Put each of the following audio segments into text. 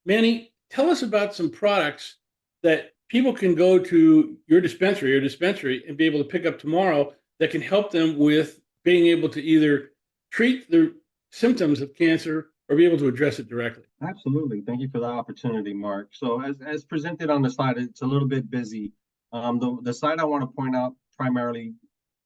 Manny, tell us about some products that people can go to your dispensary, and be able to pick up tomorrow that can help them with being able to either treat the symptoms of cancer or be able to address it directly. Absolutely. Thank you for the opportunity, Mark. So as presented on the slide, it's a little bit busy. The slide I want to point out primarily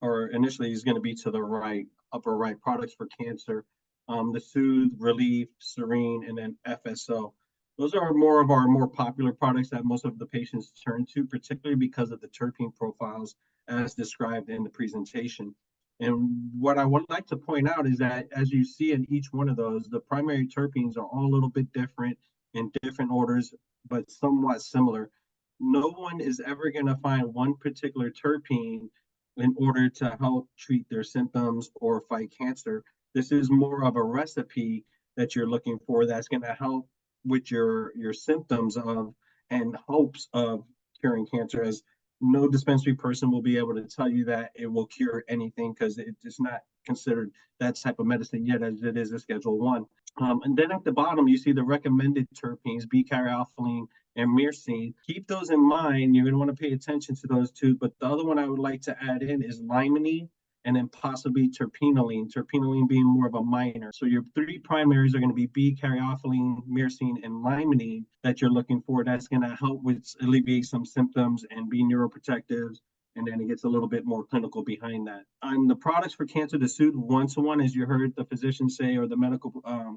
or initially is going to be to the right, upper right, products for cancer, the Soothe, Relief, Serene, and then FSO. Those are more of our more popular products that most of the patients turn to, particularly because of the terpene profiles as described in the presentation. And what I would like to point out is that as you see in each one of those, the primary terpenes are all a little bit different in different orders, but somewhat similar. No one is ever going to find one particular terpene in order to help treat their symptoms or fight cancer. This is more of a recipe that you're looking for that's going to help with your symptoms of and hopes of curing cancer, as no dispensary person will be able to tell you that it will cure anything because it's not considered that type of medicine yet, as it is a Schedule 1. And then at the bottom, you see the recommended terpenes, B-caryophyllene and myrcene. Keep those in mind. You're going to want to pay attention to those two. But the other one I would like to add in is limonene and then possibly terpinolene being more of a minor. So your three primaries are going to be B-caryophyllene, myrcene, and limonene that you're looking for. That's going to help with alleviate some symptoms and be neuroprotective. And then it gets a little bit more clinical behind that. On the products for cancer, the Soothe one-to-one, as you heard the physician say or the medical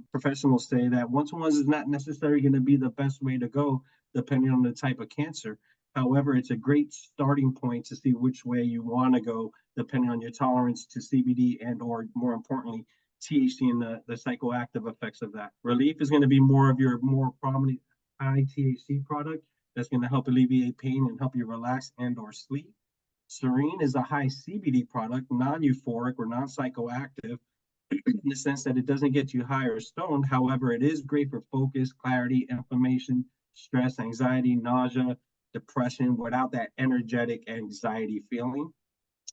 professionals say, that one-to-one is not necessarily going to be the best way to go depending on the type of cancer. However, it's a great starting point to see which way you want to go, depending on your tolerance to CBD and or more importantly, THC and the psychoactive effects of that. Relief is going to be more of your more prominent high THC product that's going to help alleviate pain and help you relax and or sleep. Serene is a high CBD product, non-euphoric or non-psychoactive, in the sense that it doesn't get you high or stoned. However, it is great for focus, clarity, inflammation, stress, anxiety, nausea, depression without that energetic anxiety feeling.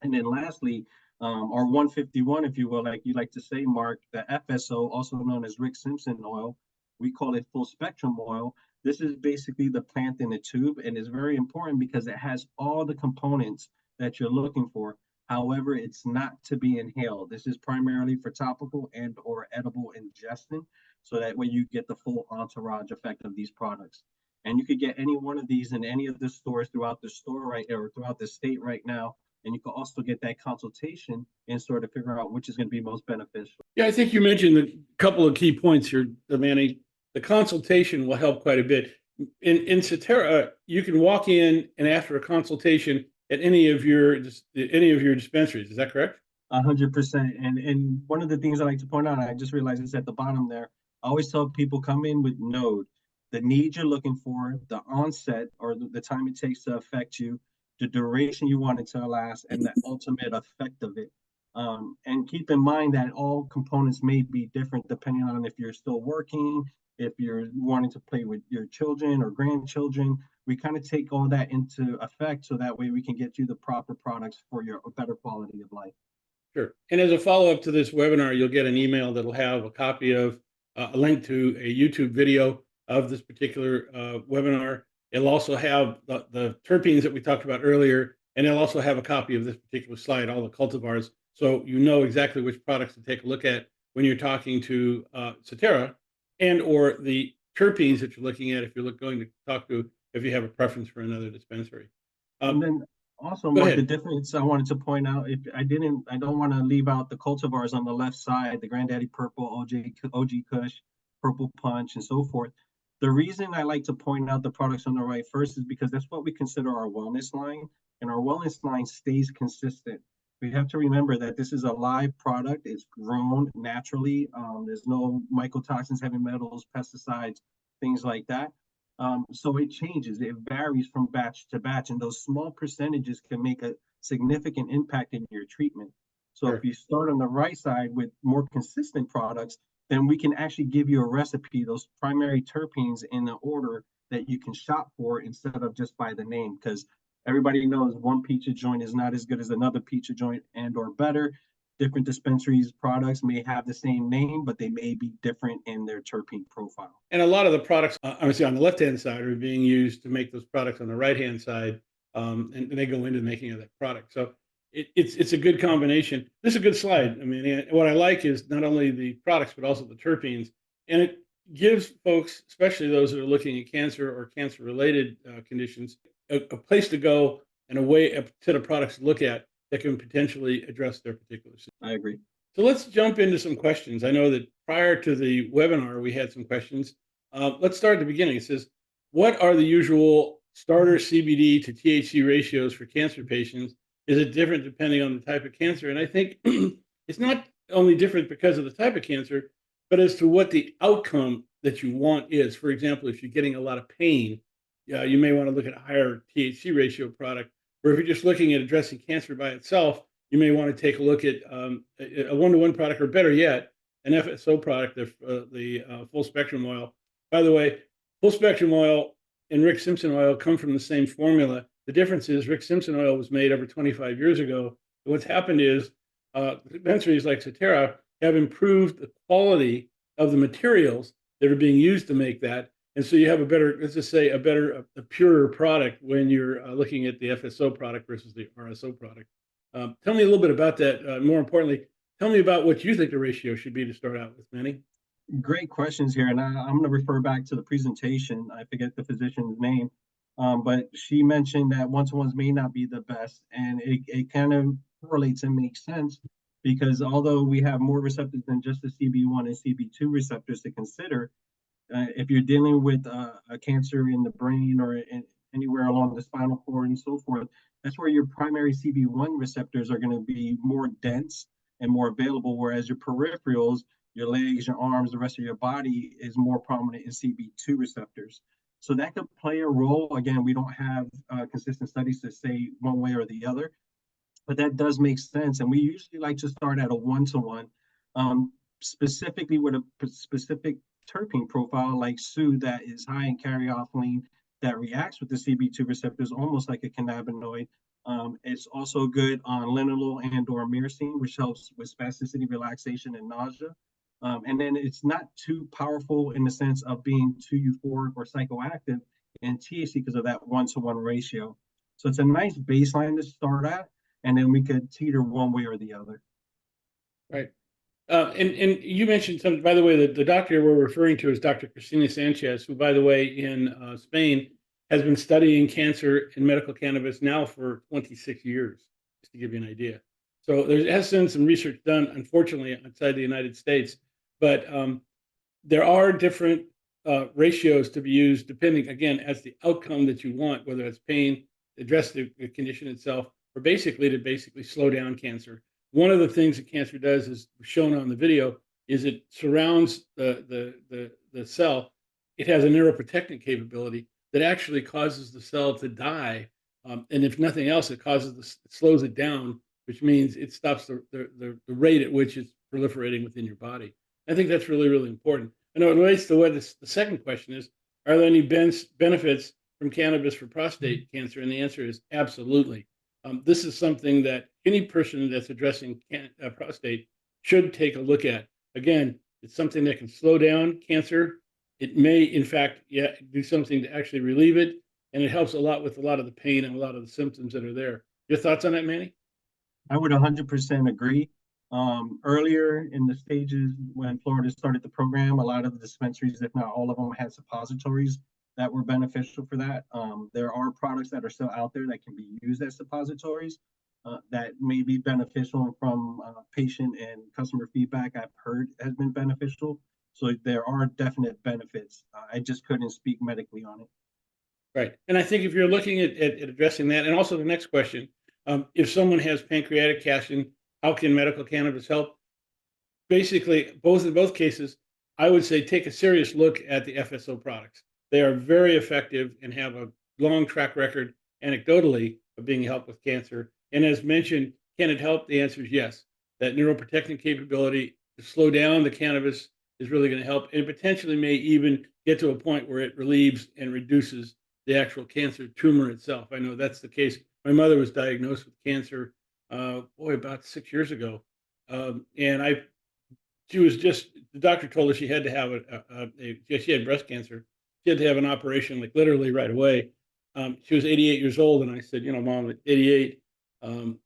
And then lastly, our 151, if you will, like you like to say, Mark, the FSO, also known as Rick Simpson oil, we call it full spectrum oil. This is basically the plant in the tube and is very important because it has all the components that you're looking for. However, it's not to be inhaled. This is primarily for topical and or edible ingestion, so that way you get the full entourage effect of these products. And you could get any one of these in any of the stores throughout the store right or throughout the state right now. And you can also get that consultation in store to figure out which is going to be most beneficial. Yeah, I think you mentioned a couple of key points here, Manny. The consultation will help quite a bit. In Cetera, you can walk in and ask for a consultation at any of your dispensaries. Is that correct? 100%. And one of the things I like to point out, I just realized it's at the bottom there. I always tell people come in with node, the need you're looking for, the onset or the time it takes to affect you, the duration you want it to last, and the ultimate effect of it. And keep in mind that all components may be different depending on if you're still working, if you're wanting to play with your children or grandchildren. We kind of take all that into effect so that way we can get you the proper products for your better quality of life. Sure. And as a follow-up to this webinar, you'll get an email that'll have a copy of a link to a YouTube video of this particular webinar. It'll also have the terpenes that we talked about earlier, and it'll also have a copy of this particular slide, all the cultivars, so you know exactly which products to take a look at when you're talking to Cetera, and or the terpenes that you're looking at if you're going to talk to, if you have a preference for another dispensary. And then also, Go Mark, the ahead. difference I wanted to point out, if I don't want to leave out the cultivars on the left side, the Granddaddy Purple, OG Kush, Purple Punch, and so forth. The reason I like to point out the products on the right first is because that's what we consider our wellness line, and our wellness line stays consistent. We have to remember that this is a live product. It's grown naturally. There's no mycotoxins, heavy metals, pesticides, things like that. So it changes, it varies from batch to batch, and those small percentages can make a significant impact in your treatment. So Sure. if you start on the right side with more consistent products, then we can actually give you a recipe, those primary terpenes in the order that you can shop for instead of just by the name, because everybody knows one pizza joint is not as good as another pizza joint and or better. different dispensaries products may have the same name, but they may be different in their terpene profile. And a lot of the products, obviously on the left-hand side, are being used to make those products on the right-hand side, and they go into making of that product. So it's a good combination. This is a good slide. I mean, what I like is not only the products but also the terpenes, and it gives folks, especially those that are looking at cancer or cancer-related conditions, a place to go and a set of products to look at that can potentially address their particular situation. I agree. So let's jump into some questions. I know that prior to the webinar, we had some questions. Let's start at the beginning. It says, what are the usual starter CBD to THC ratios for cancer patients? Is it different depending on the type of cancer? And I think it's not only different because of the type of cancer, but as to what the outcome that you want is. For example, if you're getting a lot of pain, you may want to look at a higher THC ratio product. Or if you're just looking at addressing cancer by itself, you may want to take a look at a one-to-one product, or better yet, an FSO product, the full spectrum oil. By the way, full spectrum oil and Rick Simpson oil come from the same formula. The difference is Rick Simpson oil was made over 25 years ago. What's happened is dispensaries like Cetera have improved the quality of the materials that are being used to make that. And so you have a better, let's just say, a purer product when you're looking at the FSO product versus the RSO product. Tell me a little bit about that. More importantly, tell me about what you think the ratio should be to start out with, Manny. Great questions here, and I'm going to refer back to the presentation. I forget the physician's name, but she mentioned that one-to-ones may not be the best, and it kind of correlates and makes sense because although we have more receptors than just the CB1 and CB2 receptors to consider, if you're dealing with a cancer in the brain or anywhere along the spinal cord and so forth, that's where your primary CB1 receptors are going to be more dense and more available, whereas your peripherals, your legs, your arms, the rest of your body is more prominent in CB2 receptors. So that could play a role. Again, we don't have consistent studies to say one way or the other, but that does make sense. And we usually like to start at a one-to-one, specifically with a specific terpene profile like Sue that is high in caryophyllene that reacts with the CB2 receptors almost like a cannabinoid. It's also good on linalool and or myrcene, which helps with spasticity, relaxation, and nausea. And then it's not too powerful in the sense of being too euphoric or psychoactive in THC because of that one-to-one ratio. So it's a nice baseline to start at, and then we could teeter one way or the other. Right. And you mentioned something, by the way, the doctor we're referring to is Dr. Cristina Sanchez, who, by the way, in Spain has been studying cancer and medical cannabis now for 26 years, just to give you an idea. So there has been some research done, unfortunately, outside the United States, but there are different ratios to be used depending, again, as the outcome that you want, whether it's pain, address the condition itself, or basically slow down cancer. One of the things that cancer does, is shown on the video, is it surrounds the cell. It has a neuroprotectant capability that actually causes the cell to die. And if nothing else, it slows it down, which means it stops the rate at which it's proliferating within your body. I think that's really, really important. I know it relates to what the second question is, are there any benefits from cannabis for prostate cancer? And the answer is absolutely. This is something that any person that's addressing prostate should take a look at. Again, it's something that can slow down cancer. It may, in fact, do something to actually relieve it, and it helps a lot with a lot of the pain and a lot of the symptoms that are there. Your thoughts on that, Manny? I would 100% agree. Earlier in the stages when Florida started the program, a lot of the dispensaries, if not all of them, had suppositories that were beneficial for that. There are products that are still out there that can be used as suppositories that may be beneficial from patient and customer feedback I've heard has been beneficial. So there are definite benefits. I just couldn't speak medically on it. Right. And I think if you're looking at addressing that, and also the next question, if someone has pancreatic cancer, how can medical cannabis help? Basically, in both cases, I would say take a serious look at the FSO products. They are very effective and have a long track record, anecdotally, of being helped with cancer. And as mentioned, can it help? The answer is yes. That neuroprotectant capability to slow down the cannabis is really going to help, and potentially may even get to a point where it relieves and reduces the actual cancer tumor itself. I know that's the case. My mother was diagnosed with cancer, about 6 years ago, And she was just, the doctor told her she had to have she had breast cancer. She had to have an operation like literally right away. She was 88 years old. And I said, Mom, at 88,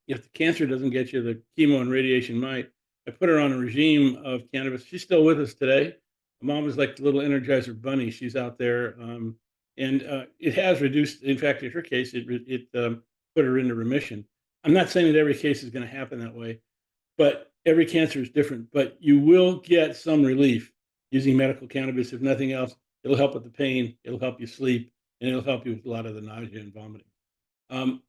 if the cancer doesn't get you, the chemo and radiation might. I put her on a regime of cannabis. She's still with us today. Mom is like the little Energizer bunny. She's out there. And it has reduced, in fact, in her case, it put her into remission. I'm not saying that every case is going to happen that way, but every cancer is different. But you will get some relief using medical cannabis. If nothing else, it'll help with the pain, it'll help you sleep, and it'll help you with a lot of the nausea and vomiting. Um,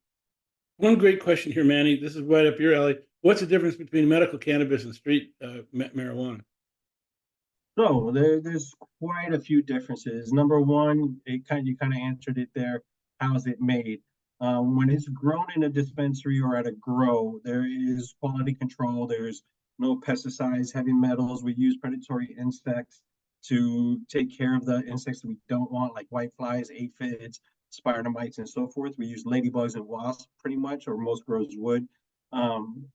One great question here, Manny. This is right up your alley. What's the difference between medical cannabis and street marijuana? So there's quite a few differences. Number one, you kind of answered it there. How is it made? When it's grown in a dispensary or at a grow, there is quality control. There's no pesticides, heavy metals. We use predatory insects to take care of the insects that we don't want, like whiteflies, aphids, spider mites, and so forth. We use ladybugs and wasps pretty much, or most grows would.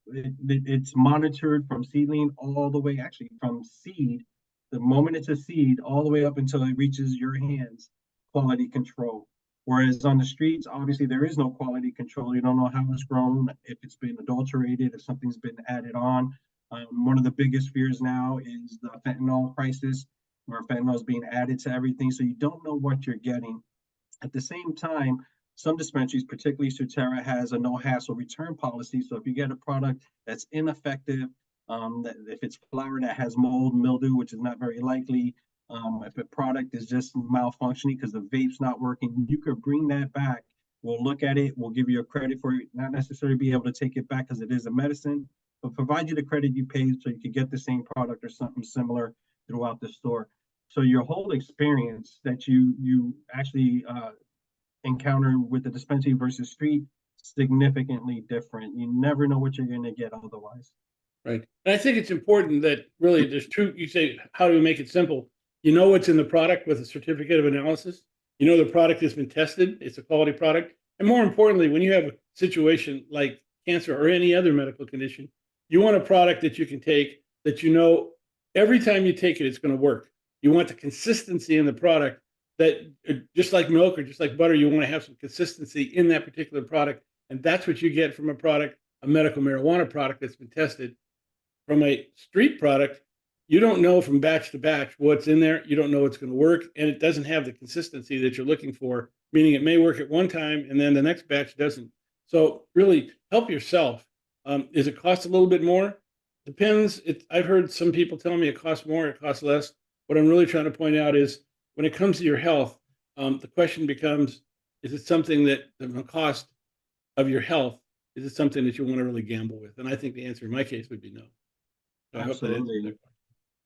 It's monitored from seedling all the way, actually from seed, the moment it's a seed, all the way up until it reaches your hands, quality control. Whereas on the streets, obviously there is no quality control. You don't know how it's grown, if it's been adulterated, if something's been added on. One of the biggest fears now is the fentanyl crisis, where fentanyl is being added to everything. So you don't know what you're getting. At the same time, some dispensaries, particularly Sutera, has a no hassle return policy. So if you get a product that's ineffective, that if it's flour that has mold, mildew, which is not very likely, if a product is just malfunctioning because the vape's not working, you could bring that back. We'll look at it. We'll give you a credit for it, not necessarily be able to take it back because it is a medicine, but provide you the credit you paid so you could get the same product or something similar throughout the store. So your whole experience that you actually encounter with the dispensary versus street, significantly different. You never know what you're going to get otherwise. Right. And I think it's important that really there's two, you say, how do we make it simple? You know what's in the product with a certificate of analysis. You know the product has been tested, it's a quality product. And more importantly, when you have a situation like cancer or any other medical condition, you want a product that you can take that you know every time you take it, it's going to work. You want the consistency in the product that just like milk or just like butter, you want to have some consistency in that particular product. And that's what you get from a product, a medical marijuana product that's been tested. From a street product, you don't know from batch to batch what's in there. You don't know what's going to work, and it doesn't have the consistency that you're looking for, meaning it may work at one time and then the next batch doesn't. So really help yourself. Does it cost a little bit more? Depends. I've heard some people tell me it costs more, it costs less. What I'm really trying to point out is when it comes to your health, the question becomes, is it something that the cost of your health, is it something that you want to really gamble with? And I think the answer in my case would be no. So I hope that answers Absolutely. that question.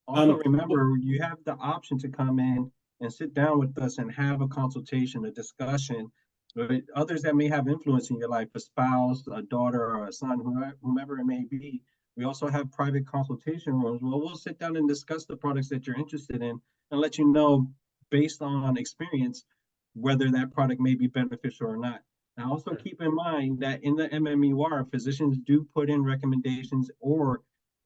Also, Well, remember, you have the option to come in and sit down with us and have a consultation, a discussion with others that may have influence in your life, a spouse, a daughter, or a son, whomever it may be. We also have private consultation rooms where we'll sit down and discuss the products that you're interested in and let you know, based on experience, whether that product may be beneficial or not. Now, also sure. keep in mind that in the MMUR, physicians do put in recommendations or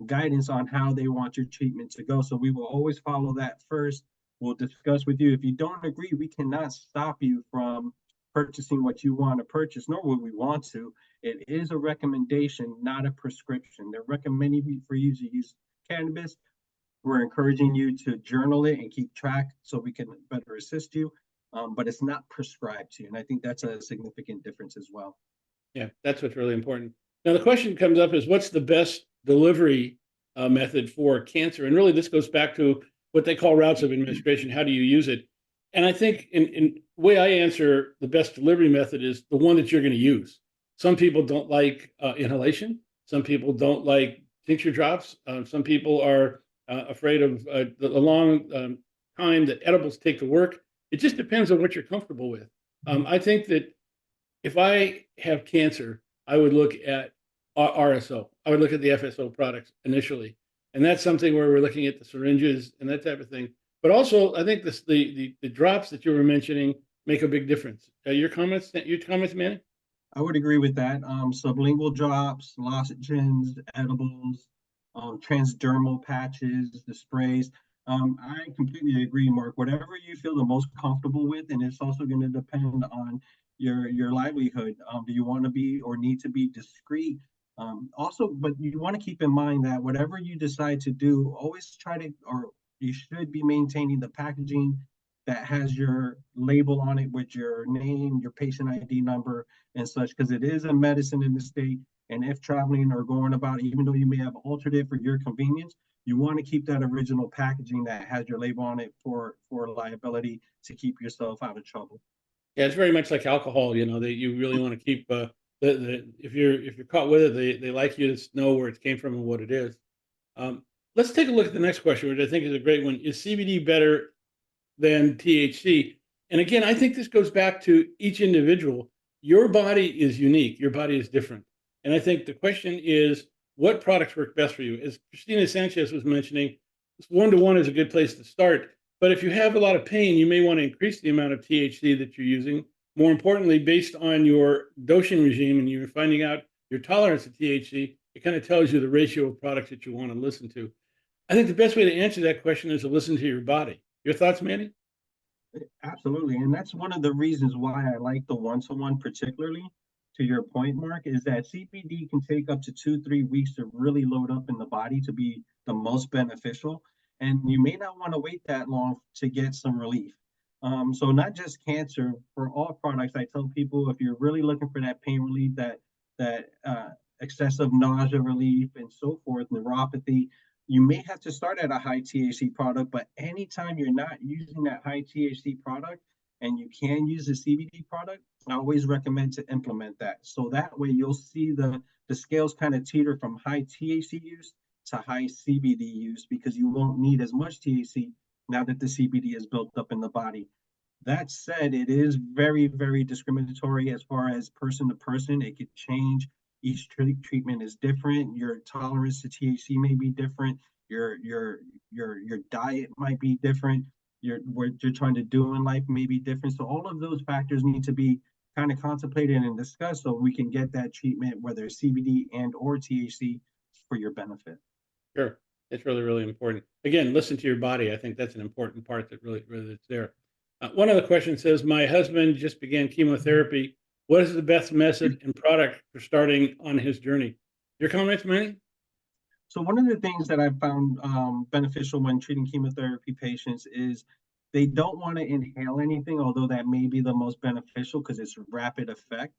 guidance on how they want your treatment to go. So we will always follow that first. We'll discuss with you. If you don't agree, we cannot stop you from purchasing what you want to purchase, nor would we want to. It is a recommendation, not a prescription. They're recommending for you to use cannabis. We're encouraging you to journal it and keep track so we can better assist you. But it's not prescribed to you. And I think that's a significant difference as well. Yeah, that's what's really important. Now, the question comes up is what's the best delivery method for cancer? And really, this goes back to what they call routes of administration. How do you use it? And I think in the way I answer the best delivery method is the one that you're going to use. Some people don't like inhalation. Some people don't like tincture drops. Some people are afraid of the long time that edibles take to work. It just depends on what you're comfortable with. I think that if I have cancer, I would look at RSO. I would look at the FSO products initially, and that's something where we're looking at the syringes and that type of thing. But also, I think the drops that you were mentioning make a big difference. Your comments, Manny? I would agree with that. Sublingual drops, lozenges, edibles, transdermal patches, the sprays. I completely agree, Mark. Whatever you feel the most comfortable with, and it's also going to depend on your livelihood. Do you want to be or need to be discreet? Also, but you want to keep in mind that whatever you decide to do, always try to, or you should be maintaining the packaging that has your label on it with your name, your patient ID number, and such, because it is a medicine in the state. And if traveling or going about, even though you may have altered it for your convenience, you want to keep that original packaging that has your label on it for liability to keep yourself out of trouble. Yeah, it's very much like alcohol, you know, that you really want to keep if you're caught with it, they like you to know where it came from and what it is. Um, let's take a look at the next question, which I think is a great one. Is CBD better than THC? And again, I think this goes back to each individual. Your body is unique. Your body is different. And I think the question is, what products work best for you? As Christina Sanchez was mentioning, one-to-one is a good place to start. But if you have a lot of pain, you may want to increase the amount of THC that you're using. More importantly, based on your dosing regime and you're finding out your tolerance to THC, it kind of tells you the ratio of products that you want to listen to. I think the best way to answer that question is to listen to your body. Your thoughts, Manny? Absolutely. And that's one of the reasons why I like the one-to-one, particularly to your point, Mark, is that CBD can take up to 2, 3 weeks to really load up in the body to be the most beneficial. And you may not want to wait that long to get some relief. So not just cancer, for all products, I tell people if you're really looking for that pain relief, that excessive nausea relief and so forth, neuropathy, you may have to start at a high THC product, but anytime you're not using that high THC product and you can use a CBD product, I always recommend to implement that. So that way you'll see the scales kind of teeter from high THC use to high CBD use because you won't need as much THC now that the CBD is built up in the body. That said, it is very, very discriminatory as far as person to person. It could change. Each treatment is different. Your tolerance to THC may be different. Your diet might be different. What you're trying to do in life may be different. So all of those factors need to be kind of contemplated and discussed so we can get that treatment, whether it's CBD and or THC, for your benefit. Sure. It's really, really important. Again, listen to your body. I think that's an important part that really is there. One of the questions says, my husband just began chemotherapy. What is the best method and product for starting on his journey? Your comments, Manny? So one of the things that I found beneficial when treating chemotherapy patients is they don't want to inhale anything, although that may be the most beneficial because it's rapid effect.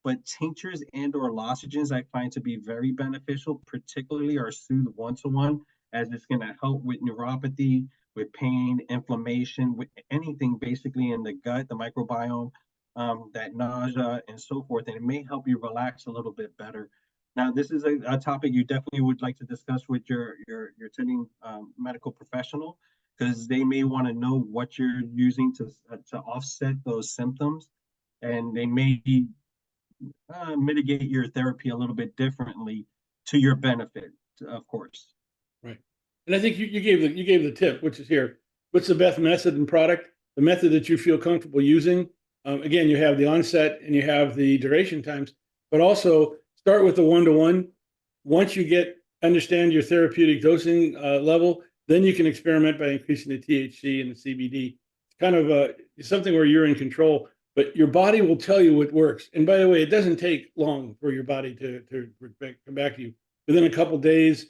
But tinctures and or lozenges I find to be very beneficial, particularly are soothe one-to-one, as it's going to help with neuropathy, with pain, inflammation, with anything basically in the gut, the microbiome, that nausea and so forth. And it may help you relax a little bit better. Now, this is a topic you definitely would like to discuss with your attending medical professional because they may want to know what you're using to offset those symptoms, and they may mitigate your therapy a little bit differently to your benefit, of course. Right. And I think you gave the tip, which is here. What's the best method and product? The method that you feel comfortable using. Again, you have the onset and you have the duration times, but also start with the one-to-one. Once you understand your therapeutic dosing level, then you can experiment by increasing the THC and the CBD. It's kind of something where you're in control, but your body will tell you what works. And by the way, it doesn't take long for your body to come back to you. Within a couple of days,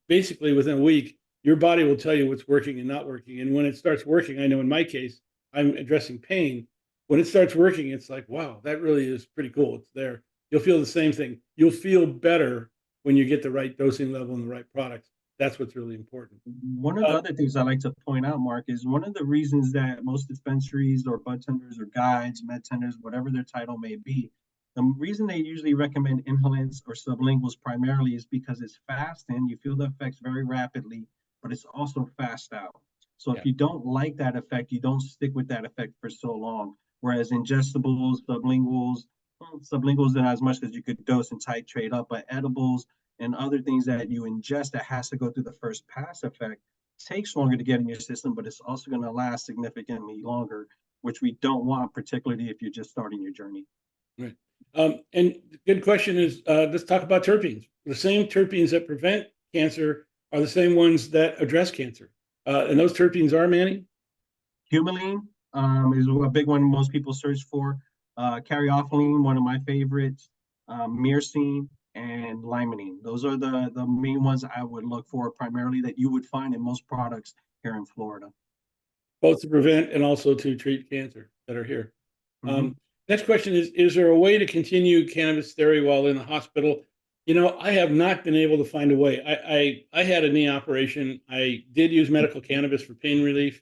basically within a week, your body will tell you what's working and not working. And when it starts working, I know in my case, I'm addressing pain. When it starts working, it's like, wow, that really is pretty cool. It's there. You'll feel the same thing. You'll feel better when you get the right dosing level and the right products. That's what's really important. One of the other things I like to point out, Mark, is one of the reasons that most dispensaries or bud tenders or guides, med tenders, whatever their title may be, the reason they usually recommend inhalants or sublinguals primarily is because it's fast in, you feel the effects very rapidly, but it's also fast out. So if you don't like that effect, you don't stick with that effect for so long. Whereas ingestibles, sublinguals, not as much as you could dose and titrate up, but edibles and other things that you ingest that has to go through the first pass effect takes longer to get in your system, but it's also going to last significantly longer, which we don't want, particularly if you're just starting your journey. Right. And good question is, let's talk about terpenes. The same terpenes that prevent cancer are the same ones that address cancer. And those terpenes are, Manny? Humulene is a big one most people search for. Caryophyllene, one of my favorites. Myrcene and limonene. Those are the main ones I would look for primarily that you would find in most products here in Florida. Both to prevent and also to treat cancer that are here. Mm-hmm. Next question is there a way to continue cannabis therapy while in the hospital? I have not been able to find a way. I had a knee operation. I did use medical cannabis for pain relief.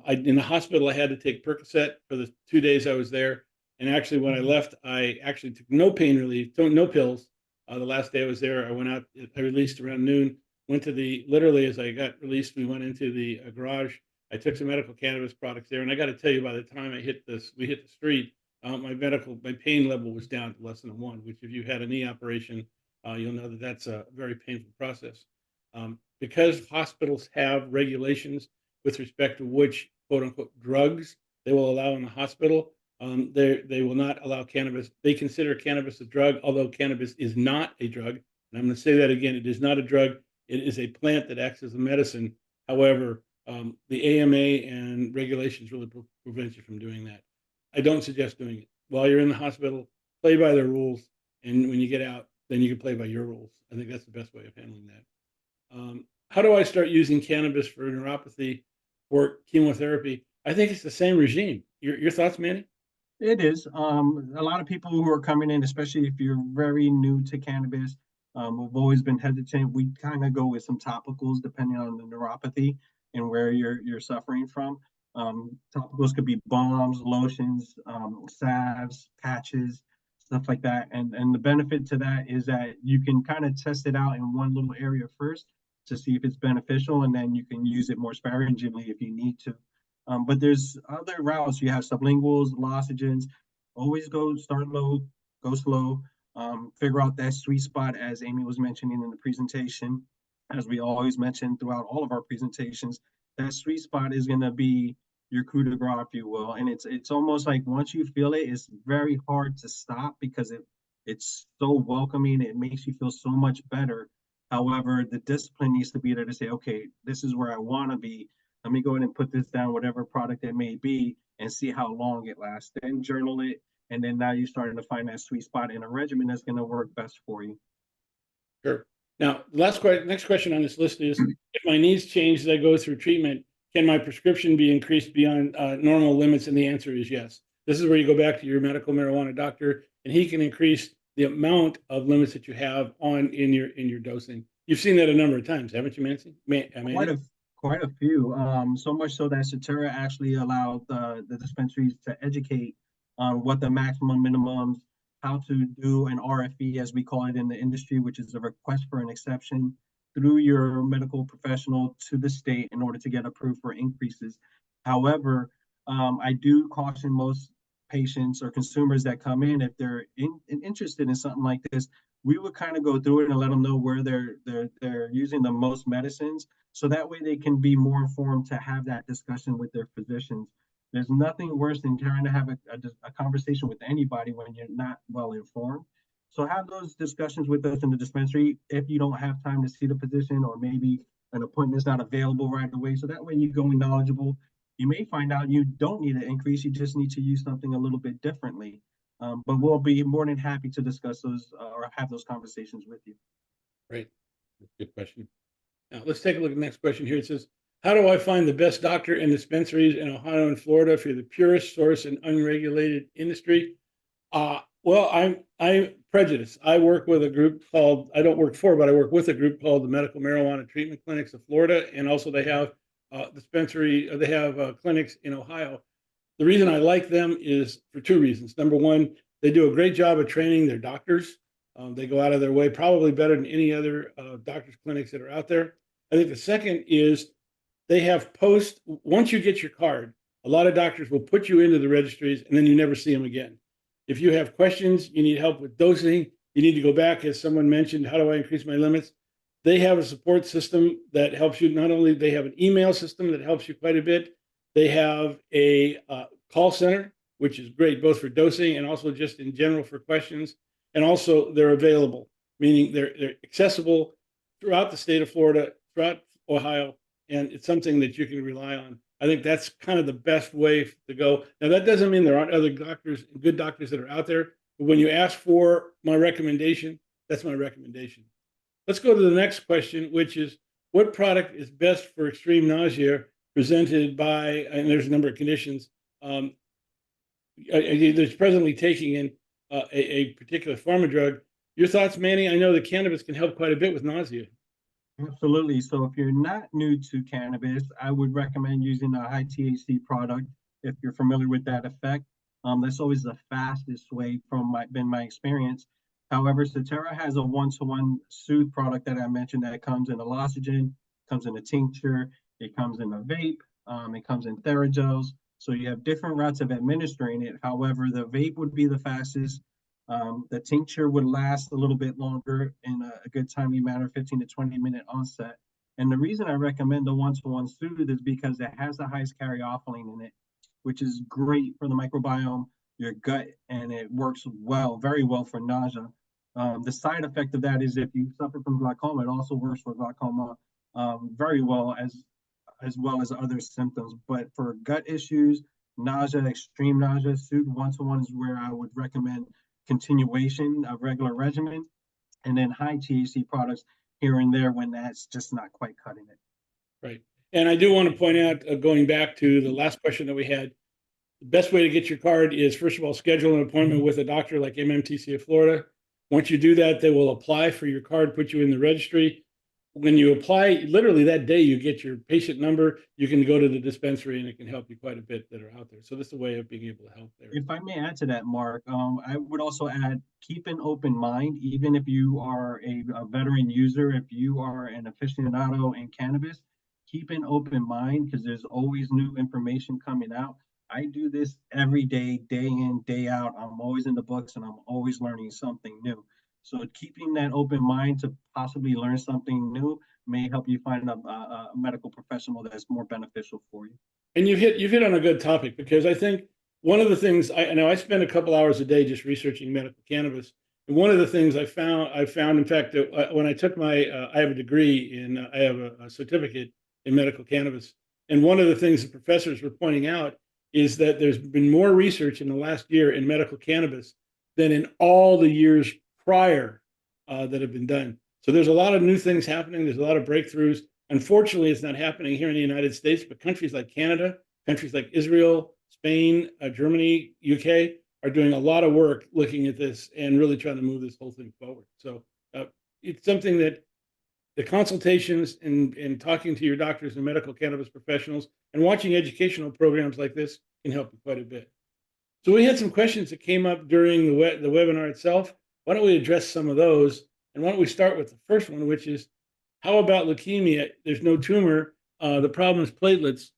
In the hospital, I had to take Percocet for the 2 days I was there. And actually, when I left, I actually took no pain relief, no pills. The last day I was there, I went out, I released around noon, literally as I got released, we went into the garage. I took some medical cannabis products there. And I got to tell you, by the time we hit the street, my pain level was down to less than a 1, which if you had a knee operation, you'll know that that's a very painful process. Because hospitals have regulations with respect to which quote unquote drugs they will allow in the hospital, they will not allow cannabis. They consider cannabis a drug, although cannabis is not a drug. And I'm going to say that again: it is not a drug. It is a plant that acts as a medicine. However, the AMA and regulations really prevent you from doing that. I don't suggest doing it while you're in the hospital. Play by the rules, and when you get out, then you can play by your rules. I think that's the best way of handling that. How do I start using cannabis for neuropathy or chemotherapy? I think it's the same regime. Your thoughts, Manny? It is. A lot of people who are coming in, especially if you're very new to cannabis, have always been hesitant. We kind of go with some topicals depending on the neuropathy and where you're suffering from. Topicals could be balms, lotions, salves, patches, stuff like that. And the benefit to that is that you can kind of test it out in one little area first to see if it's beneficial, and then you can use it more sparingly if you need to. But there's other routes. You have sublinguals, lozenges. Always start low, go slow. Figure out that sweet spot, as Amy was mentioning in the presentation, as we always mention throughout all of our presentations. That sweet spot is going to be your coup de grace, if you will. And it's almost like once you feel it, it's very hard to stop because it's so welcoming. It makes you feel so much better. However, the discipline needs to be there to say, okay, this is where I want to be. Let me go ahead and put this down, whatever product it may be, and see how long it lasts. Then journal it, and then now you're starting to find that sweet spot in a regimen that's going to work best for you. Sure. Now, next question on this list is: if my needs change as I go through treatment, can my prescription be increased beyond normal limits? And the answer is yes. This is where you go back to your medical marijuana doctor, and he can increase the amount of limits that you have in your dosing. You've seen that a number of times, haven't you, Mancy? Quite a few. So much so that Cetera actually allowed the dispensaries to educate on what the maximum minimums, how to do an RFE, as we call it in the industry, which is a request for an exception through your medical professional to the state in order to get approved for increases. However, I do caution most patients or consumers that come in, if they're interested in something like this, we would kind of go through it and let them know where they're using the most medicines, so that way they can be more informed to have that discussion with their physicians. There's nothing worse than trying to have a conversation with anybody when you're not well informed. So have those discussions with us in the dispensary if you don't have time to see the physician, or maybe an appointment's not available right away. So that way you go in knowledgeable. You may find out you don't need an increase, you just need to use something a little bit differently. But we'll be more than happy to discuss those or have those conversations with you. Great. That's a good question. Now, let's take a look at the next question here. It says, how do I find the best doctor and dispensaries in Ohio and Florida for the purest source and unregulated industry? Well, I'm prejudiced. I work with a group called, I don't work for, but I work with a group called the Medical Marijuana Treatment Clinics of Florida. And also they have clinics in Ohio. The reason I like them is for two reasons. Number one, they do a great job of training their doctors. They go out of their way, probably better than any other doctors' clinics that are out there. I think the second is they have once you get your card, a lot of doctors will put you into the registries and then you never see them again. If you have questions, you need help with dosing, you need to go back, as someone mentioned, how do I increase my limits? They have a support system that helps you. Not only they have an email system that helps you quite a bit, they have a call center, which is great, both for dosing and also just in general for questions. And also they're available, meaning they're accessible throughout the state of Florida, throughout Ohio, and it's something that you can rely on. I think that's kind of the best way to go. Now, that doesn't mean there aren't other doctors, good doctors that are out there. But when you ask for my recommendation, that's my recommendation. Let's go to the next question, which is what product is best for extreme nausea presented by, and there's a number of conditions, there's presently taking in a particular pharma drug. Your thoughts, Manny? I know that cannabis can help quite a bit with nausea. Absolutely. So if you're not new to cannabis, I would recommend using a high THC product if you're familiar with that effect. That's always the fastest way from my experience. However, Cetera has a one-to-one soothe product that I mentioned that comes in a lozenge, comes in a tincture, it comes in a vape, it comes in Theragels. So you have different routes of administering it. However, the vape would be the fastest. The tincture would last a little bit longer in a good timely manner, 15 to 20-minute onset. And the reason I recommend the one-to-one soothe is because it has the highest caryophyllene in it, which is great for the microbiome, your gut, and it works well, very well for nausea. The side effect of that is if you suffer from glaucoma, it also works for glaucoma very well as other symptoms. But for gut issues, nausea, extreme nausea, soothe one-to-one is where I would recommend continuation of regular regimen, and then high THC products here and there when that's just not quite cutting it. Right. And I do want to point out, going back to the last question that we had, the best way to get your card is, first of all, schedule an appointment with a doctor like MMTC of Florida. Once you do that, they will apply for your card, put you in the registry. When you apply, literally that day, you get your patient number. You can go to the dispensary, and it can help you quite a bit that are out there. So this is a way of being able to help there. If I may add to that, Mark, I would also add keep an open mind, even if you are a veteran user, if you are an aficionado in cannabis, keep an open mind because there's always new information coming out. I do this every day, day in, day out. I'm always in the books and I'm always learning something new. So keeping that open mind to possibly learn something new may help you find a medical professional that's more beneficial for you. And you've hit on a good topic, because I think one of the things I know, I spend a couple hours a day just researching medical cannabis. And one of the things I found, in fact, that when I took my, I have a degree in, I have a certificate in medical cannabis. And one of the things the professors were pointing out is that there's been more research in the last year in medical cannabis than in all the years prior that have been done. So there's a lot of new things happening. There's a lot of breakthroughs. Unfortunately, it's not happening here in the United States, but countries like Canada, countries like Israel, Spain, Germany, UK are doing a lot of work looking at this and really trying to move this whole thing forward. So it's something that the consultations and talking to your doctors and medical cannabis professionals and watching educational programs like this can help you quite a bit. So we had some questions that came up during the webinar itself. Why don't we address some of those? And why don't we start with the first one, which is, how about leukemia? There's no tumor. The problem is platelets.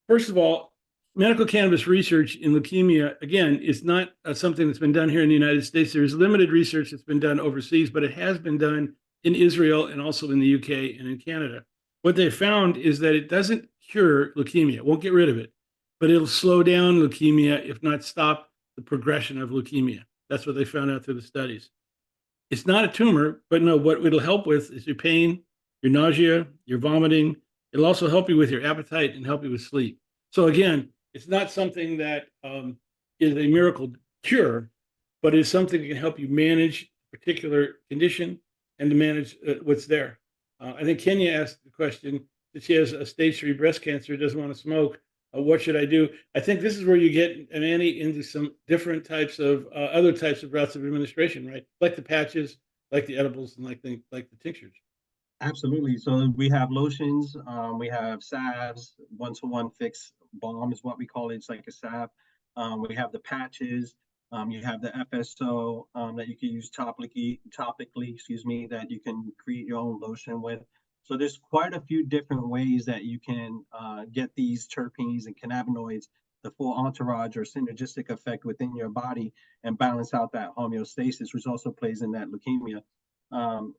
First of all, medical cannabis research in leukemia, again, is not something that's been done here in the United States. There is limited research that's been done overseas, but it has been done in Israel and also in the UK and in Canada. What they found is that it doesn't cure leukemia. It won't get rid of it, but it'll slow down leukemia, if not stop the progression of leukemia. That's what they found out through the studies. It's not a tumor, but no, what it'll help with is your pain, your nausea, your vomiting. It'll also help you with your appetite and help you with sleep. So again, it's not something that is a miracle cure, but it's something that can help you manage a particular condition and to manage what's there. I think Kenya asked the question that she has a stage 3 breast cancer, doesn't want to smoke. What should I do? I think this is where you get, Manny, into some different types of other types of routes of administration, right? Like the patches, like the edibles, and like the tinctures. Absolutely. So we have lotions, we have salves, one-to-one fix balm is what we call it. It's like a salve. We have the patches. You have the FSO that you can use topically, that you can create your own lotion with. So there's quite a few different ways that you can get these terpenes and cannabinoids, the full entourage or synergistic effect within your body, and balance out that homeostasis, which also plays in that leukemia.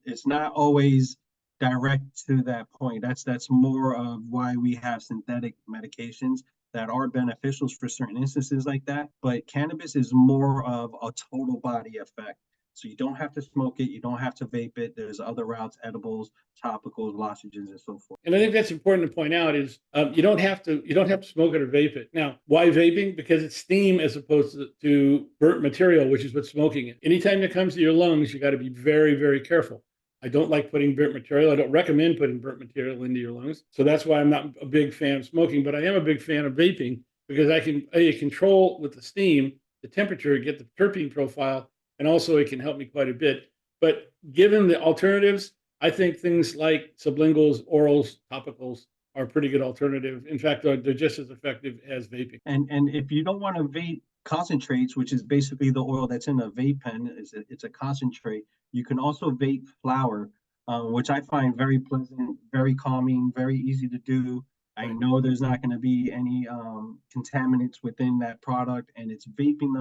It's not always direct to that point. That's more of why we have synthetic medications that are beneficial for certain instances like that. But cannabis is more of a total body effect. So you don't have to smoke it. You don't have to vape it. There's other routes, edibles, topicals, lozenges, and so forth. And I think that's important to point out is you don't have to smoke it or vape it. Now, why vaping? Because it's steam as opposed to burnt material, which is what's smoking it. Anytime it comes to your lungs, you got to be very, very careful. I don't like putting burnt material. I don't recommend putting burnt material into your lungs. So that's why I'm not a big fan of smoking, but I am a big fan of vaping because I can control with the steam, the temperature, get the terpene profile, and also it can help me quite a bit. But given the alternatives, I think things like sublinguals, orals, topicals are a pretty good alternative. In fact, they're just as effective as vaping. And if you don't want to vape concentrates, which is basically the oil that's in a vape pen, it's a concentrate. You can also vape flower, which I find very pleasant, very calming, very easy to do. I Right. know there's not going to be any contaminants within that product, and it's vaping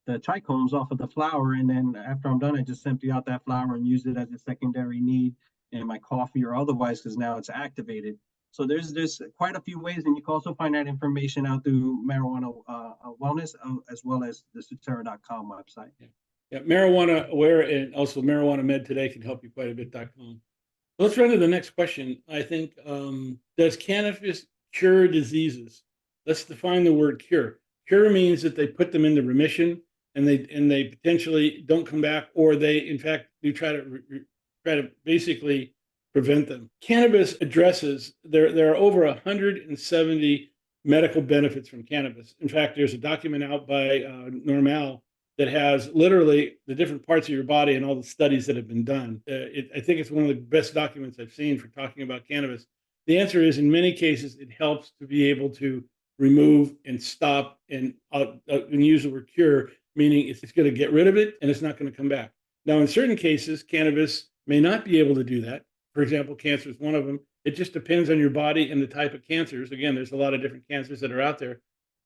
the trichomes off of the flower. And then after I'm done, I just empty out that flower and use it as a secondary need in my coffee or otherwise, because now it's activated. So there's quite a few ways, and you can also find that information out through Marijuana Wellness, as well as the Sutera.com website. Yeah. Yeah, Marijuana Aware and also Marijuana Med Today can help you quite a bit.com. Let's run to the next question. I think, does cannabis cure diseases? Let's define the word cure. Cure means that they put them into remission and they potentially don't come back, or they in fact do try to basically prevent them. Cannabis addresses there are over 170 medical benefits from cannabis. In fact, there's a document out by Normal that has literally the different parts of your body and all the studies that have been done. I think it's one of the best documents I've seen for talking about cannabis. The answer is, in many cases, it helps to be able to remove and stop and use the word cure, meaning it's going to get rid of it and it's not going to come back. Now, in certain cases, cannabis may not be able to do that. For example, cancer is one of them. It just depends on your body and the type of cancers. Again, there's a lot of different cancers that are out there,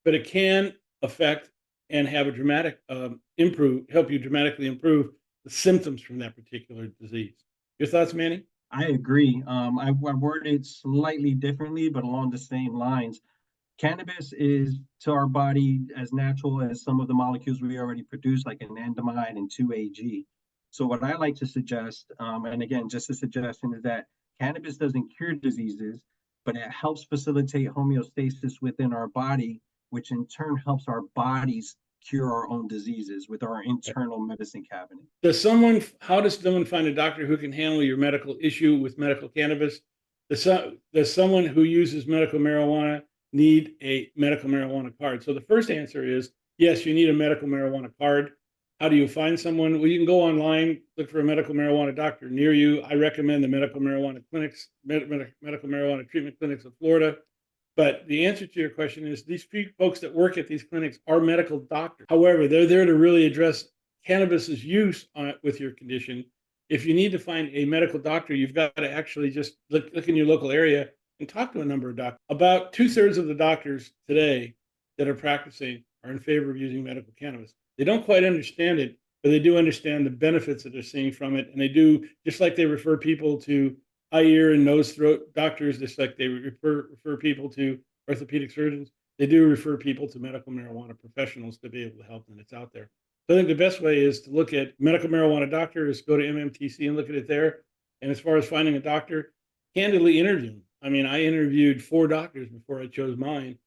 but it can affect and have a dramatic help you dramatically improve the symptoms from that particular disease. Your thoughts, Manny? I agree. I worded it slightly differently, but along the same lines. Cannabis is to our body as natural as some of the molecules we already produce, like anandamide and 2-AG. So what I like to suggest, and again, just a suggestion, is that cannabis doesn't cure diseases, but it helps facilitate homeostasis within our body, which in turn helps our bodies cure our own diseases with our internal medicine cabinet. How does someone find a doctor who can handle your medical issue with medical cannabis? Does someone who uses medical marijuana need a medical marijuana card? So the first answer is yes, you need a medical marijuana card. How do you find someone? Well, you can go online, look for a medical marijuana doctor near you. I recommend the medical marijuana clinics, medical marijuana treatment clinics of Florida. But the answer to your question is these folks that work at these clinics are medical doctors. However, they're there to really address cannabis's use with your condition. If you need to find a medical doctor, you've got to actually just look in your local area and talk to a number of doctors. About 2/3 of the doctors today that are practicing are in favor of using medical cannabis. They don't quite understand it, but they do understand the benefits that they're seeing from it. And they do, just like they refer people to eye, ear, and nose, throat doctors, just like they refer people to orthopedic surgeons. They do refer people to medical marijuana professionals to be able to help them. It's out there. So I think the best way is to look at medical marijuana doctors, go to MMTC and look at it there. And as far as finding a doctor, candidly interview them. I mean, I interviewed 4 doctors before I chose mine,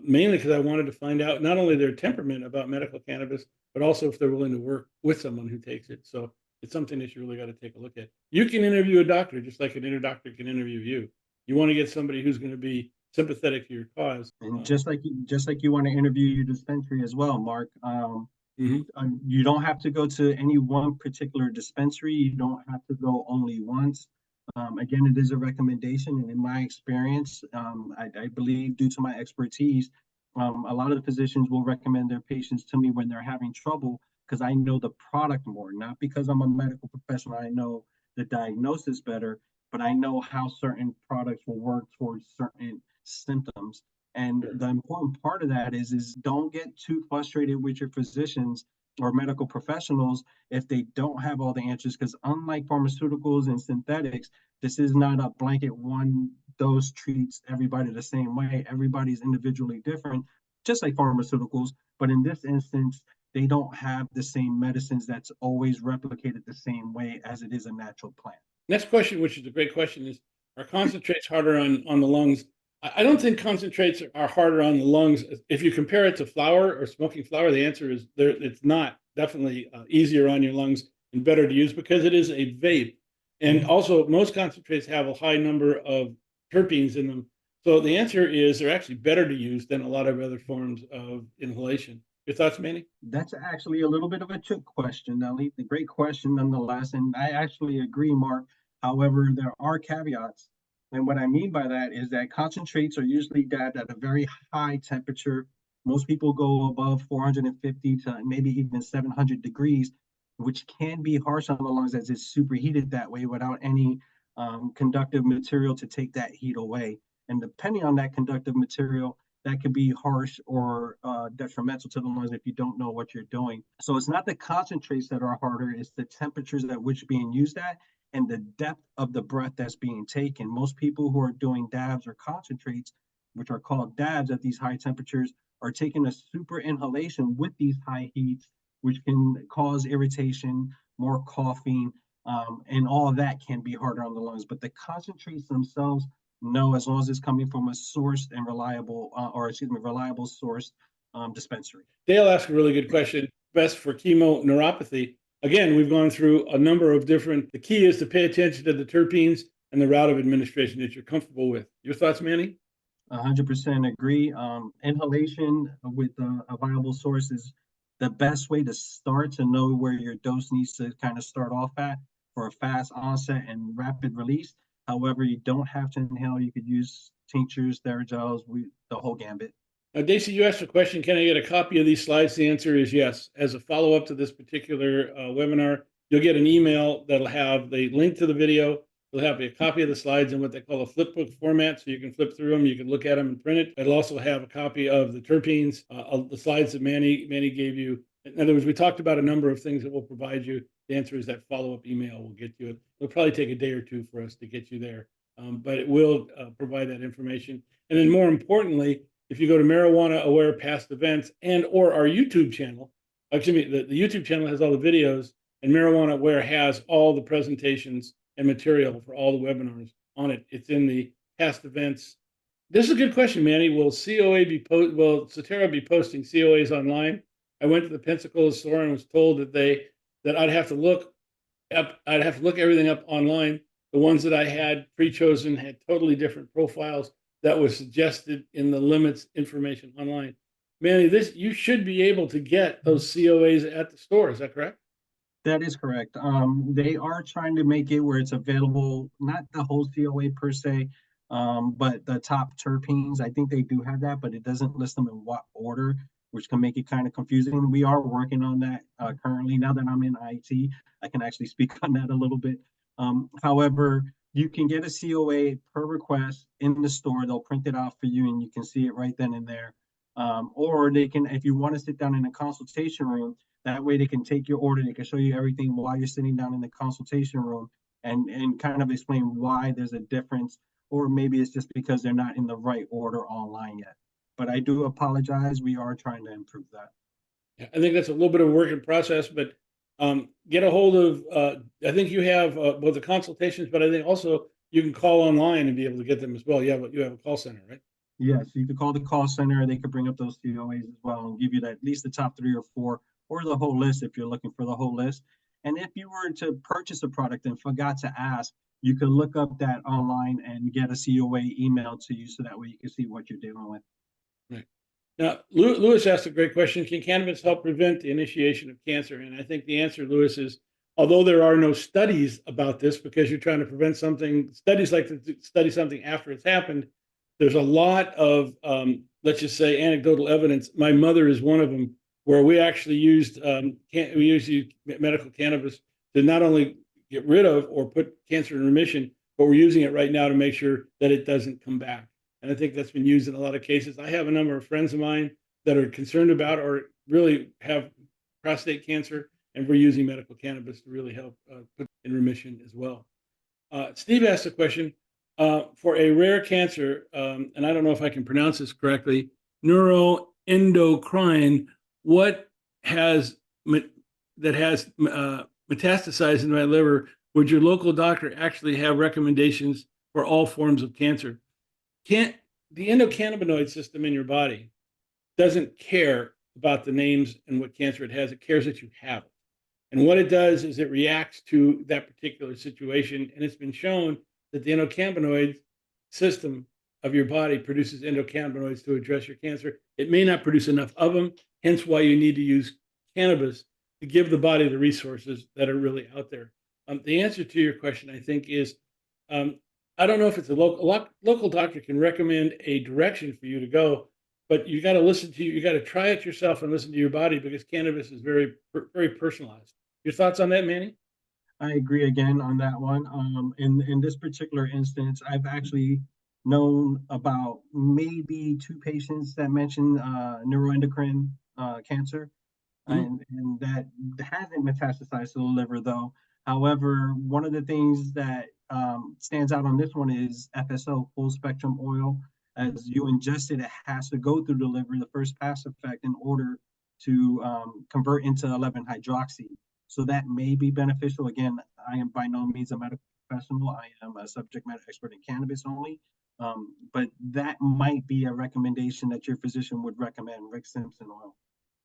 mainly because I wanted to find out not only their temperament about medical cannabis, but also if they're willing to work with someone who takes it. So it's something that you really got to take a look at. You can interview a doctor just like an doctor can interview you. You want to get somebody who's going to be sympathetic to your cause. And just like you want to interview your dispensary as well, Mark. Mhm. You don't have to go to any one particular dispensary. You don't have to go only once. Again, it is a recommendation, and in my experience, I believe due to my expertise, a lot of the physicians will recommend their patients to me when they're having trouble because I know the product more, not because I'm a medical professional. I know the diagnosis better, but I know how certain products will work towards certain symptoms. And Sure. the important part of that is don't get too frustrated with your physicians or medical professionals if they don't have all the answers. Because unlike pharmaceuticals and synthetics, this is not a blanket one dose treats everybody the same way. Everybody's individually different, just like pharmaceuticals. But in this instance, they don't have the same medicines that's always replicated the same way as it is a natural plant. Next question, which is a great question, is are concentrates harder on the lungs? I don't think concentrates are harder on the lungs. If you compare it to flour or smoking flour, the answer is there. It's not definitely easier on your lungs and better to use because it is a vape. And also, most concentrates have a high number of terpenes in them. So the answer is they're actually better to use than a lot of other forms of inhalation. Your thoughts, Manny? That's actually a little bit of a trick question, Nelly. A great question nonetheless, and I actually agree, Mark. However, there are caveats. And what I mean by that is that concentrates are usually dabbed at a very high temperature. Most people go above 450 to maybe even 700 degrees, which can be harsh on the lungs as it's superheated that way without any conductive material to take that heat away. And depending on that conductive material, that could be harsh or detrimental to the lungs if you don't know what you're doing. So it's not the concentrates that are harder, it's the temperatures at which being used at and the depth of the breath that's being taken. Most people who are doing dabs or concentrates, which are called dabs at these high temperatures, are taking a super inhalation with these high heats, which can cause irritation, more coughing, and all of that can be harder on the lungs. But the concentrates themselves, no, as long as it's coming from a sourced and reliable, reliable source dispensary. Dale asked a really good question. Best for chemo neuropathy. Again, we've gone through a number of different. The key is to pay attention to the terpenes and the route of administration that you're comfortable with. Your thoughts, Manny? 100% agree. Inhalation with a viable source is the best way to start to know where your dose needs to kind of start off at for a fast onset and rapid release. However, you don't have to inhale. You could use tinctures, Theragels, the whole gambit. Now, Daisy, you asked a question, can I get a copy of these slides? The answer is yes. As a follow-up to this particular webinar, you'll get an email that'll have the link to the video. It'll have a copy of the slides in what they call a flipbook format, so you can flip through them, you can look at them and print it. It'll also have a copy of the terpenes, of the slides that Manny gave you. In other words, we talked about a number of things that we'll provide you. The answer is that follow-up email will get you it. It'll probably take a day or two for us to get you there, but it will provide that information. And then more importantly, if you go to Marijuana Aware Past Events and or our YouTube channel, excuse me, the YouTube channel has all the videos, and Marijuana Aware has all the presentations and material for all the webinars on it. It's in the past events. This is a good question, Manny. Will will Sotera be posting COAs online? I went to the Pensacola store and was told that I'd have to look everything up online. The ones that I had pre-chosen had totally different profiles that was suggested in the limits information online. Manny, you should be able to get those COAs at the store. Is that correct? That is correct. They are trying to make it where it's available, not the whole COA per se, but the top terpenes. I think they do have that, but it doesn't list them in what order, which can make it kind of confusing. We are working on that currently. Now that I'm in IT, I can actually speak on that a little bit. However, you can get a COA per request in the store. They'll print it out for you and you can see it right then and there. Or they can, if you want to sit down in a consultation room, that way they can take your order. They can show you everything while you're sitting down in the consultation room and kind of explain why there's a difference. Or maybe it's just because they're not in the right order online yet. But I do apologize. We are trying to improve that. Yeah, I think that's a little bit of a work in process, but get a hold of, I think you have both the consultations, but I think also you can call online and be able to get them as well. You have a call center, right? Yes, you could call the call center. They could bring up those COAs as well and give you at least the top 3 or 4 or the whole list if you're looking for the whole list. And if you were to purchase a product and forgot to ask, you could look up that online and get a COA emailed to you so that way you can see what you're dealing with. Right. Now, Lewis asked a great question. Can cannabis help prevent the initiation of cancer? And I think the answer, Lewis, is although there are no studies about this because you're trying to prevent something, studies like to study something after it's happened, there's a lot of, let's just say, anecdotal evidence. My mother is one of them, where we actually used medical cannabis to not only get rid of or put cancer in remission, but we're using it right now to make sure that it doesn't come back. And I think that's been used in a lot of cases. I have a number of friends of mine that are concerned about or really have prostate cancer, and we're using medical cannabis to really help put in remission as well. Steve asked a question for a rare cancer, and I don't know if I can pronounce this correctly, neuroendocrine. What has metastasized in my liver, would your local doctor actually have recommendations for all forms of cancer? Can't The endocannabinoid system in your body doesn't care about the names and what cancer it has. It cares that you have it. And what it does is it reacts to that particular situation. And it's been shown that the endocannabinoid system of your body produces endocannabinoids to address your cancer. It may not produce enough of them, hence why you need to use cannabis to give the body the resources that are really out there. The answer to your question, I think, is um, I don't know if it's a local doctor can recommend a direction for you to go, but you got to listen to you got to try it yourself and listen to your body because cannabis is very personalized. Your thoughts on that, Manny? I agree again on that one. In this particular instance, I've actually known about maybe two patients that mentioned neuroendocrine cancer, Mhm. and that hasn't metastasized to the liver though. However, one of the things that stands out on this one is FSO, full spectrum oil. As you ingest it, it has to go through the liver, the first pass effect, in order to convert into 11 hydroxy. So that may be beneficial. Again, I am by no means a medical professional. I am a subject matter expert in cannabis only. But that might be a recommendation that your physician would recommend, Rick Simpson oil.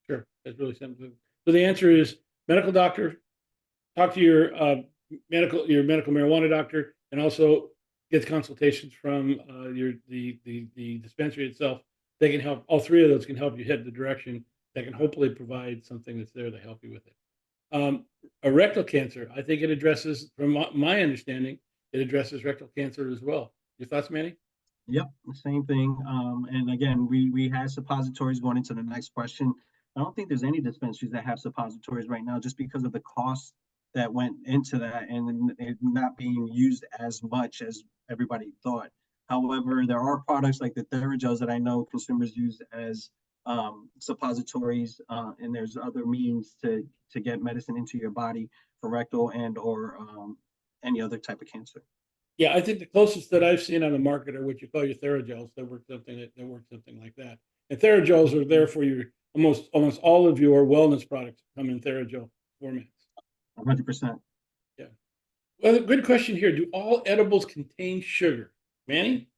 Sure, that's really simple. So the answer is medical doctor. Talk to your medical marijuana doctor, and also get consultations from the dispensary itself. They can help. All three of those can help you head the direction that can hopefully provide something that's there to help you with it. Um, a rectal cancer, I think it addresses, from my understanding, it addresses rectal cancer as well. Your thoughts, Manny? Yep, same thing. And again, we had suppositories going into the next question. I don't think there's any dispensaries that have suppositories right now, just because of the cost that went into that and it not being used as much as everybody thought. However, there are products like the Theragels that I know consumers use as suppositories, and there's other means to get medicine into your body for rectal and or any other type of cancer. Yeah, I think the closest that I've seen on the market are what you call your Theragels that work something like that. And Theragels are there for your almost all of your wellness products come in Theragel formats. 100%. Yeah. Well, good question here. Do all edibles contain sugar? Manny?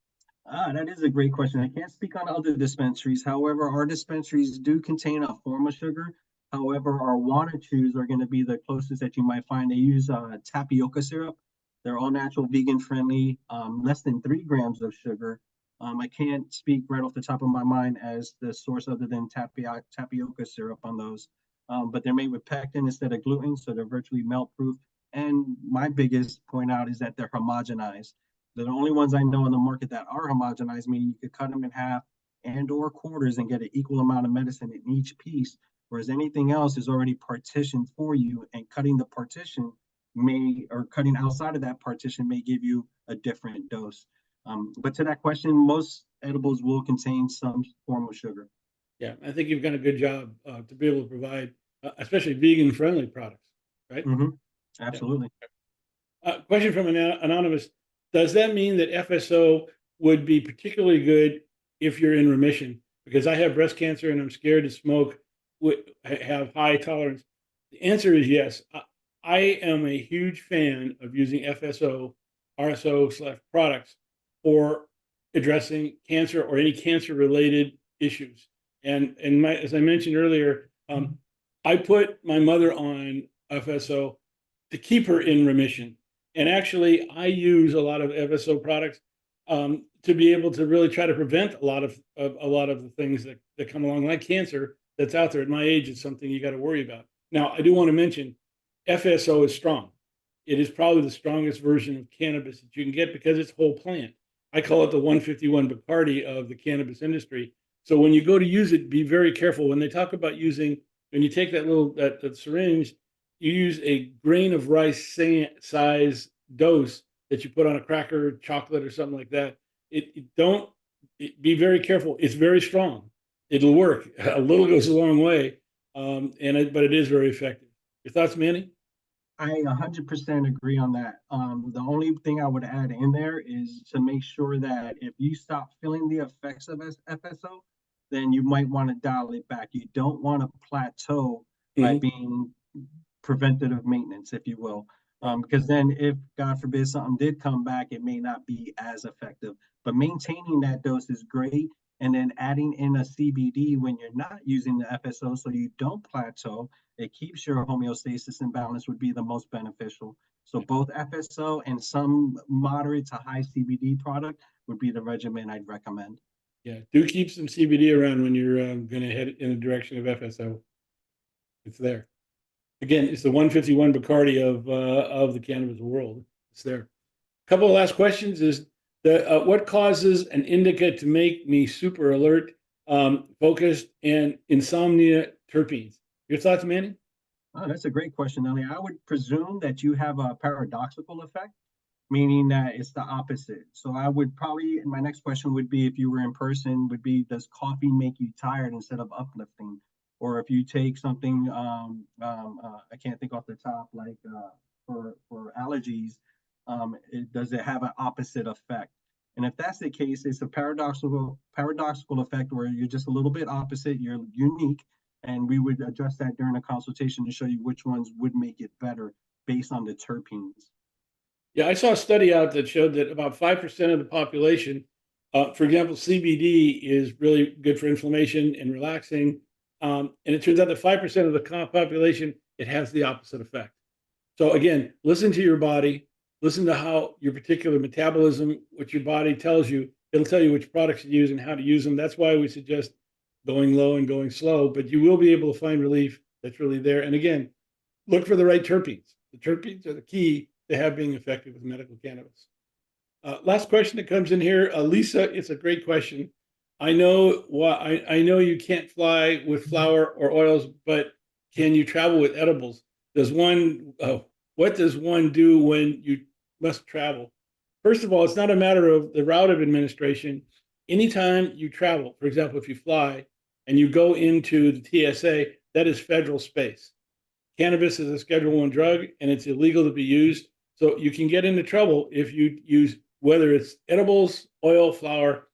That is a great question. I can't speak on other dispensaries. However, our dispensaries do contain a form of sugar. However, our water chews are going to be the closest that you might find. They use tapioca syrup. They're all natural, vegan friendly, less than 3 grams of sugar. I can't speak right off the top of my mind as the source other than tapioca syrup on those. But they're made with pectin instead of gluten, so they're virtually melt proof. And my biggest point out is that they're homogenized. They're the only ones I know in the market that are homogenized, meaning you could cut them in half and or quarters and get an equal amount of medicine in each piece. Whereas anything else is already partitioned for you, and cutting the partition may, or cutting outside of that partition may give you a different dose. But to that question, most edibles will contain some form of sugar. Yeah, I think you've done a good job to be able to provide, especially vegan friendly products, right? Mm-hmm. Yeah. Absolutely. Question from an anonymous. Does that mean that FSO would be particularly good if you're in remission? Because I have breast cancer and I'm scared to smoke, have high tolerance. The answer is yes. I am a huge fan of using FSO, RSO / products for addressing cancer or any cancer related issues. And as I mentioned earlier, I put my mother on FSO to keep her in remission. And actually, I use a lot of FSO products to be able to really try to prevent a lot of the things that come along, like cancer, that's out there. At my age, it's something you got to worry about. Now, I do want to mention FSO is strong. It is probably the strongest version of cannabis that you can get because it's whole plant. I call it the 151 Bacardi of the cannabis industry. So when you go to use it, be very careful. When they talk about when you take that syringe, you use a grain of rice size dose that you put on a cracker, chocolate, or something like that. Be very careful. It's very strong. It'll work. A little goes a long way, but it is very effective. Your thoughts, Manny? I 100% agree on that. The only thing I would add in there is to make sure that if you stop feeling the effects of FSO, then you might want to dial it back. You don't want to plateau by Mhm. being preventative maintenance, if you will. Because then if God forbid something did come back, it may not be as effective. But maintaining that dose is great. And then adding in a CBD when you're not using the FSO so you don't plateau, it keeps your homeostasis and balance would be the most beneficial. So both FSO and some moderate to high CBD product would be the regimen I'd recommend. Yeah, do keep some CBD around when you're going to head in the direction of FSO. It's there. Again, it's the 151 Bacardi of the cannabis world. It's there. A couple of last questions is what causes an indica to make me super alert, focused, and insomnia terpenes? Your thoughts, Manny? Oh, that's a great question, Ellie. I would presume that you have a paradoxical effect, meaning that it's the opposite. So I would probably, my next question would be if you were in person, would be does coffee make you tired instead of uplifting? Or if you take something, I can't think off the top, like for allergies, does it have an opposite effect? And if that's the case, it's a paradoxical effect where you're just a little bit opposite, you're unique, and we would address that during a consultation to show you which ones would make it better based on the terpenes. Yeah, I saw a study out that showed that about 5% of the population, for example, CBD is really good for inflammation and relaxing. And it turns out that 5% of the population, it has the opposite effect. So again, listen to your body, listen to how your particular metabolism, what your body tells you. It'll tell you which products to use and how to use them. That's why we suggest going low and going slow, but you will be able to find relief that's really there. And again, look for the right terpenes. The terpenes are the key to have being effective with medical cannabis. Last question that comes in here, Lisa. It's a great question. I know you can't fly with flour or oils, but can you travel with edibles? Does one? What does one do when you must travel? First of all, it's not a matter of the route of administration. Anytime you travel, for example, if you fly and you go into the TSA, that is federal space. Cannabis is a Schedule One drug, and it's illegal to be used. So you can get into trouble if you use whether it's edibles, oil, flour.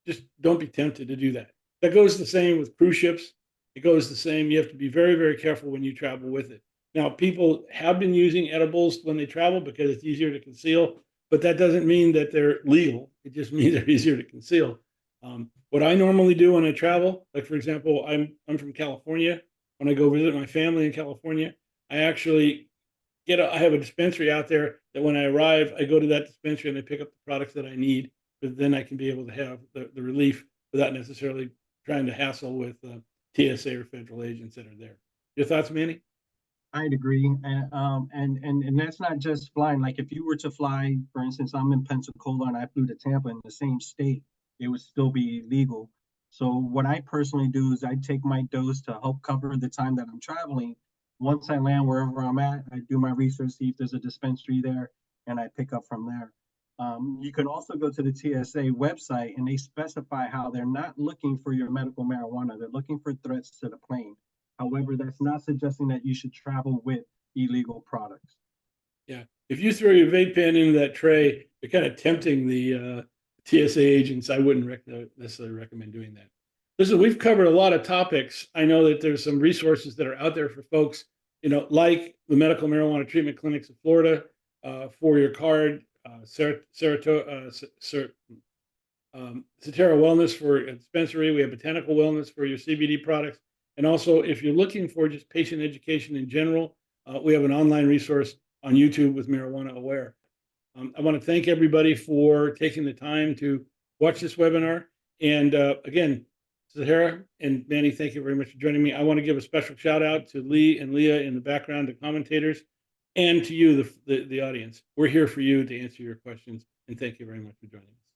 Just don't be tempted to do that. That goes the same with cruise ships. It goes the same. You have to be very, very careful when you travel with it. Now, people have been using edibles when they travel because it's easier to conceal, but that doesn't mean that they're legal. It just means they're easier to conceal. What I normally do when I travel, like for example, I'm from California. When I go visit my family in California, I actually I have a dispensary out there that when I arrive, I go to that dispensary and I pick up the products that I need. But then I can be able to have the relief without necessarily trying to hassle with TSA or federal agents that are there. Your thoughts, Manny? I'd agree, and that's not just flying. Like if you were to fly, for instance, I'm in Pensacola and I flew to Tampa in the same state, it would still be legal. So what I personally do is I take my dose to help cover the time that I'm traveling. Once I land wherever I'm at, I do my research, see if there's a dispensary there, and I pick up from there. You can also go to the TSA website and they specify how they're not looking for your medical marijuana. They're looking for threats to the plane. However, that's not suggesting that you should travel with illegal products. Yeah. If you throw your vape pen into that tray, you're kind of tempting the TSA agents. I wouldn't necessarily recommend doing that. Listen, we've covered a lot of topics. I know that there's some resources that are out there for folks, like the medical marijuana treatment clinics in Florida, for your card, Cetera Wellness for a dispensary. We have Botanical Wellness for your CBD products. And also, if you're looking for just patient education in general, we have an online resource on YouTube with Marijuana Aware. I want to thank everybody for taking the time to watch this webinar. And again, Zahara and Manny, thank you very much for joining me. I want to give a special shout out to Lee and Leah in the background, the commentators, and to you, the audience. We're here for you to answer your questions. And thank you very much for joining us.